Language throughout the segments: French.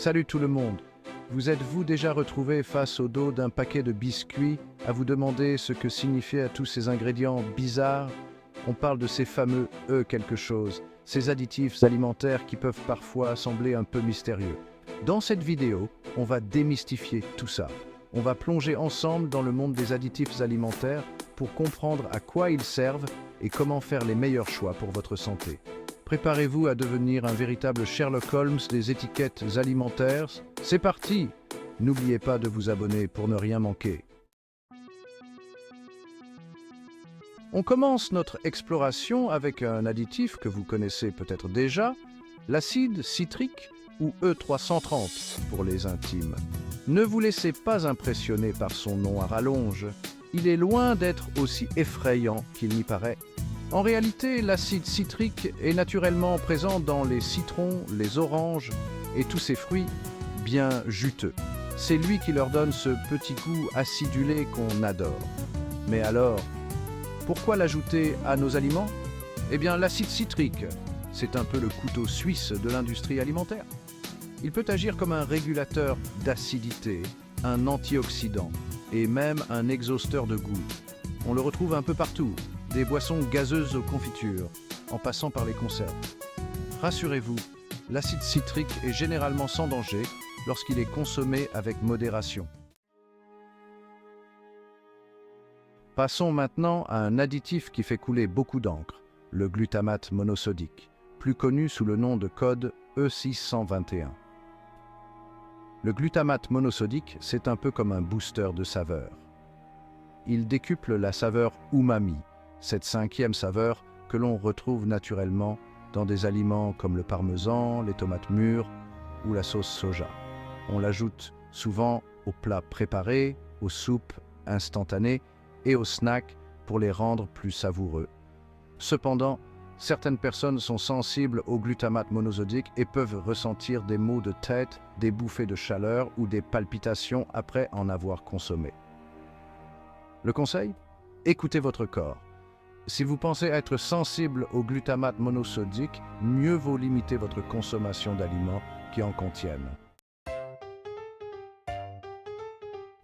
Salut tout le monde. Vous êtes-vous déjà retrouvé face au dos d'un paquet de biscuits à vous demander ce que signifiaient tous ces ingrédients bizarres? On parle de ces fameux quelque chose, ces additifs alimentaires qui peuvent parfois sembler un peu mystérieux. Dans cette vidéo, on va démystifier tout ça. On va plonger ensemble dans le monde des additifs alimentaires pour comprendre à quoi ils servent et comment faire les meilleurs choix pour votre santé. Préparez-vous à devenir un véritable Sherlock Holmes des étiquettes alimentaires. C'est parti! N'oubliez pas de vous abonner pour ne rien manquer. On commence notre exploration avec un additif que vous connaissez peut-être déjà, l'acide citrique ou E330 pour les intimes. Ne vous laissez pas impressionner par son nom à rallonge. Il est loin d'être aussi effrayant qu'il n'y paraît. En réalité, l'acide citrique est naturellement présent dans les citrons, les oranges et tous ces fruits bien juteux. C'est lui qui leur donne ce petit goût acidulé qu'on adore. Mais alors, pourquoi l'ajouter à nos aliments? Eh bien, l'acide citrique, c'est un peu le couteau suisse de l'industrie alimentaire. Il peut agir comme un régulateur d'acidité, un antioxydant et même un exhausteur de goût. On le retrouve un peu partout, des boissons gazeuses aux confitures, en passant par les conserves. Rassurez-vous, l'acide citrique est généralement sans danger lorsqu'il est consommé avec modération. Passons maintenant à un additif qui fait couler beaucoup d'encre, le glutamate monosodique, plus connu sous le nom de code E621. Le glutamate monosodique, c'est un peu comme un booster de saveur. Il décuple la saveur umami, cette cinquième saveur que l'on retrouve naturellement dans des aliments comme le parmesan, les tomates mûres ou la sauce soja. On l'ajoute souvent aux plats préparés, aux soupes instantanées et aux snacks pour les rendre plus savoureux. Cependant, certaines personnes sont sensibles au glutamate monosodique et peuvent ressentir des maux de tête, des bouffées de chaleur ou des palpitations après en avoir consommé. Le conseil? Écoutez votre corps. Si vous pensez être sensible au glutamate monosodique, mieux vaut limiter votre consommation d'aliments qui en contiennent.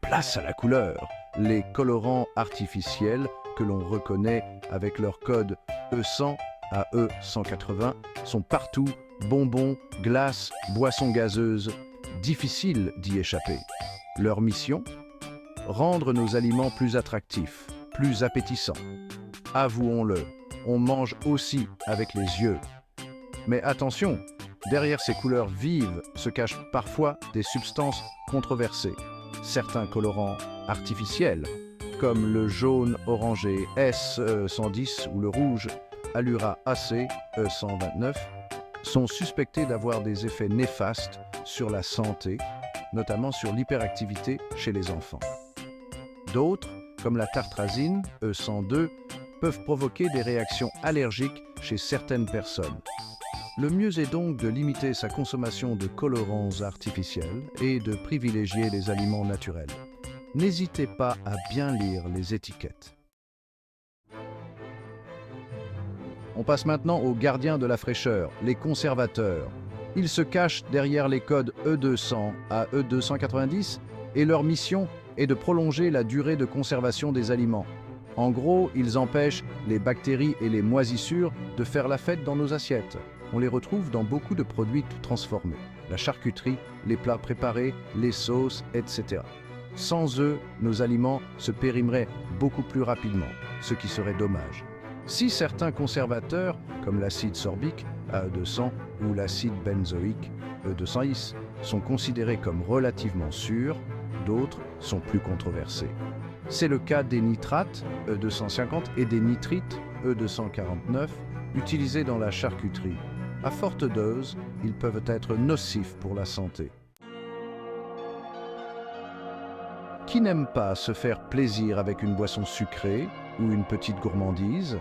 Place à la couleur. Les colorants artificiels que l'on reconnaît avec leur code E100 à E180 sont partout, bonbons, glaces, boissons gazeuses, difficile d'y échapper. Leur mission? Rendre nos aliments plus attractifs, plus appétissants. Avouons-le, on mange aussi avec les yeux. Mais attention, derrière ces couleurs vives se cachent parfois des substances controversées. Certains colorants artificiels, comme le jaune orangé S110 ou le rouge Allura AC E129, sont suspectés d'avoir des effets néfastes sur la santé, notamment sur l'hyperactivité chez les enfants. D'autres, comme la tartrazine E102, peuvent provoquer des réactions allergiques chez certaines personnes. Le mieux est donc de limiter sa consommation de colorants artificiels et de privilégier les aliments naturels. N'hésitez pas à bien lire les étiquettes. On passe maintenant aux gardiens de la fraîcheur, les conservateurs. Ils se cachent derrière les codes E200 à E290 et leur mission est de prolonger la durée de conservation des aliments. En gros, ils empêchent les bactéries et les moisissures de faire la fête dans nos assiettes. On les retrouve dans beaucoup de produits transformés, la charcuterie, les plats préparés, les sauces, etc. Sans eux, nos aliments se périmeraient beaucoup plus rapidement, ce qui serait dommage. Si certains conservateurs, comme l'acide sorbique, AE200, ou l'acide benzoïque, E210, sont considérés comme relativement sûrs, d'autres sont plus controversés. C'est le cas des nitrates, E250, et des nitrites, E249, utilisés dans la charcuterie. À forte dose, ils peuvent être nocifs pour la santé. Qui n'aime pas se faire plaisir avec une boisson sucrée ou une petite gourmandise?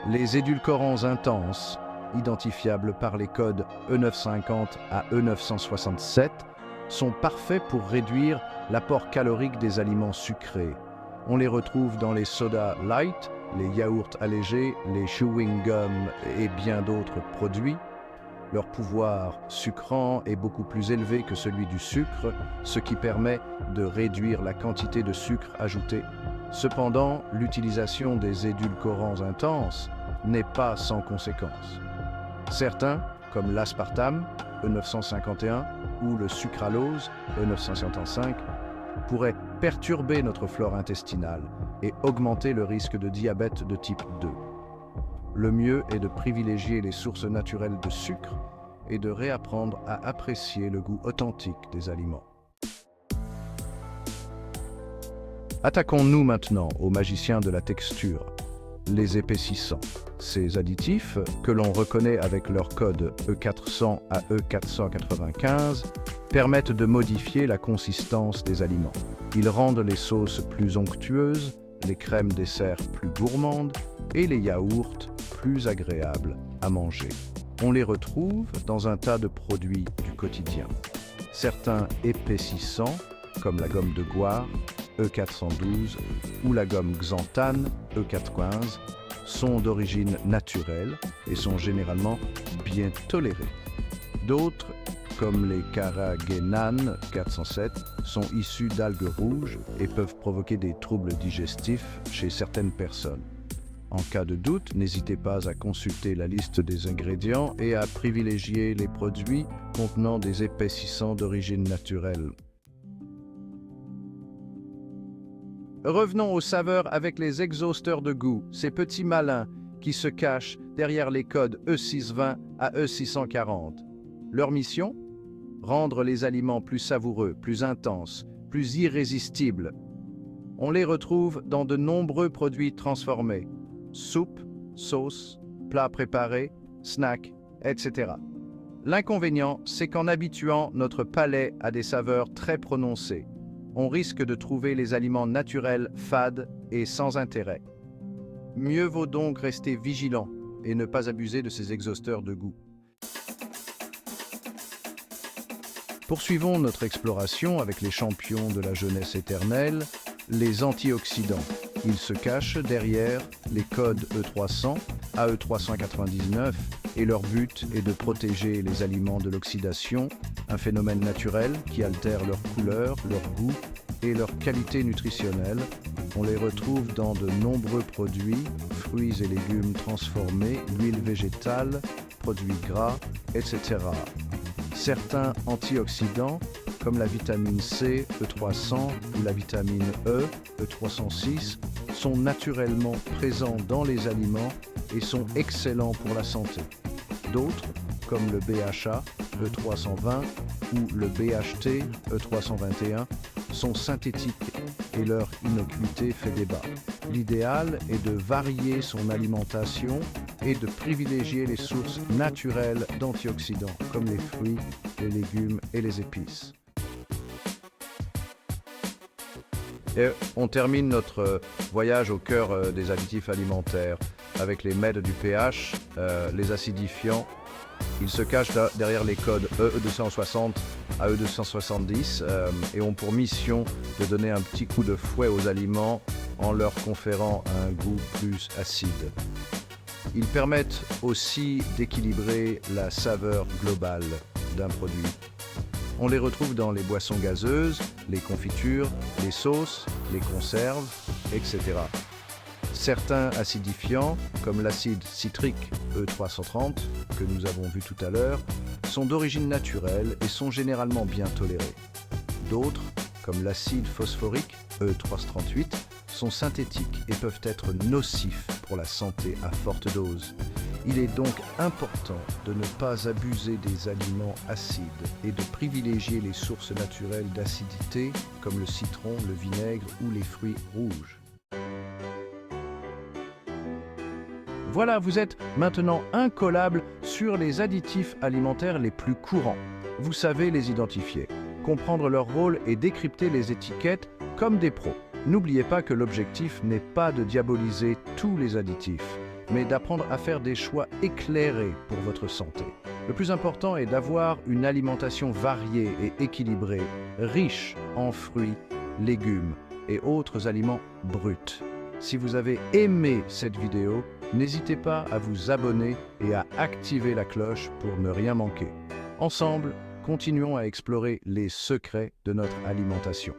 Les édulcorants intenses, identifiables par les codes E950 à E967, sont parfaits pour réduire l'apport calorique des aliments sucrés. On les retrouve dans les sodas light, les yaourts allégés, les chewing-gums et bien d'autres produits. Leur pouvoir sucrant est beaucoup plus élevé que celui du sucre, ce qui permet de réduire la quantité de sucre ajouté. Cependant, l'utilisation des édulcorants intenses n'est pas sans conséquences. Certains, comme l'aspartame, E951, ou le sucralose, E955, pourraient perturber notre flore intestinale et augmenter le risque de diabète de type 2. Le mieux est de privilégier les sources naturelles de sucre et de réapprendre à apprécier le goût authentique des aliments. Attaquons-nous maintenant aux magiciens de la texture, les épaississants. Ces additifs, que l'on reconnaît avec leur code E400 à E495, permettent de modifier la consistance des aliments. Ils rendent les sauces plus onctueuses, les crèmes dessert plus gourmandes et les yaourts plus agréables à manger. On les retrouve dans un tas de produits du quotidien. Certains épaississants, comme la gomme de Goire, E412, ou la gomme xanthane, E415, sont d'origine naturelle et sont généralement bien tolérés. D'autres, comme les carragénanes 407, sont issus d'algues rouges et peuvent provoquer des troubles digestifs chez certaines personnes. En cas de doute, n'hésitez pas à consulter la liste des ingrédients et à privilégier les produits contenant des épaississants d'origine naturelle. Revenons aux saveurs avec les exhausteurs de goût, ces petits malins qui se cachent derrière les codes E620 à E640. Leur mission ? Rendre les aliments plus savoureux, plus intenses, plus irrésistibles. On les retrouve dans de nombreux produits transformés. Soupe, sauce, plats préparés, snacks, etc. L'inconvénient, c'est qu'en habituant notre palais à des saveurs très prononcées, on risque de trouver les aliments naturels fades et sans intérêt. Mieux vaut donc rester vigilant et ne pas abuser de ces exhausteurs de goût. Poursuivons notre exploration avec les champions de la jeunesse éternelle, les antioxydants. Ils se cachent derrière les codes E300 à E399 et leur but est de protéger les aliments de l'oxydation, un phénomène naturel qui altère leur couleur, leur goût et leur qualité nutritionnelle. On les retrouve dans de nombreux produits, fruits et légumes transformés, huiles végétales, produits gras, etc. Certains antioxydants, comme la vitamine C, E300 ou la vitamine E, E306, sont naturellement présents dans les aliments et sont excellents pour la santé. D'autres, comme le BHA, E320 ou le BHT, E321, sont synthétiques et leur innocuité fait débat. L'idéal est de varier son alimentation et de privilégier les sources naturelles d'antioxydants, comme les fruits, les légumes et les épices. Et on termine notre voyage au cœur des additifs alimentaires avec les MED du pH, les acidifiants. Ils se cachent derrière les codes E260 à E270 et ont pour mission de donner un petit coup de fouet aux aliments en leur conférant un goût plus acide. Ils permettent aussi d'équilibrer la saveur globale d'un produit. On les retrouve dans les boissons gazeuses, les confitures, les sauces, les conserves, etc. Certains acidifiants, comme l'acide citrique E330, que nous avons vu tout à l'heure, sont d'origine naturelle et sont généralement bien tolérés. D'autres, comme l'acide phosphorique E338, sont synthétiques et peuvent être nocifs pour la santé à forte dose. Il est donc important de ne pas abuser des aliments acides et de privilégier les sources naturelles d'acidité comme le citron, le vinaigre ou les fruits rouges. Voilà, vous êtes maintenant incollable sur les additifs alimentaires les plus courants. Vous savez les identifier, comprendre leur rôle et décrypter les étiquettes comme des pros. N'oubliez pas que l'objectif n'est pas de diaboliser tous les additifs, mais d'apprendre à faire des choix éclairés pour votre santé. Le plus important est d'avoir une alimentation variée et équilibrée, riche en fruits, légumes et autres aliments bruts. Si vous avez aimé cette vidéo, N'hésitez pas à vous abonner et à activer la cloche pour ne rien manquer. Ensemble, continuons à explorer les secrets de notre alimentation.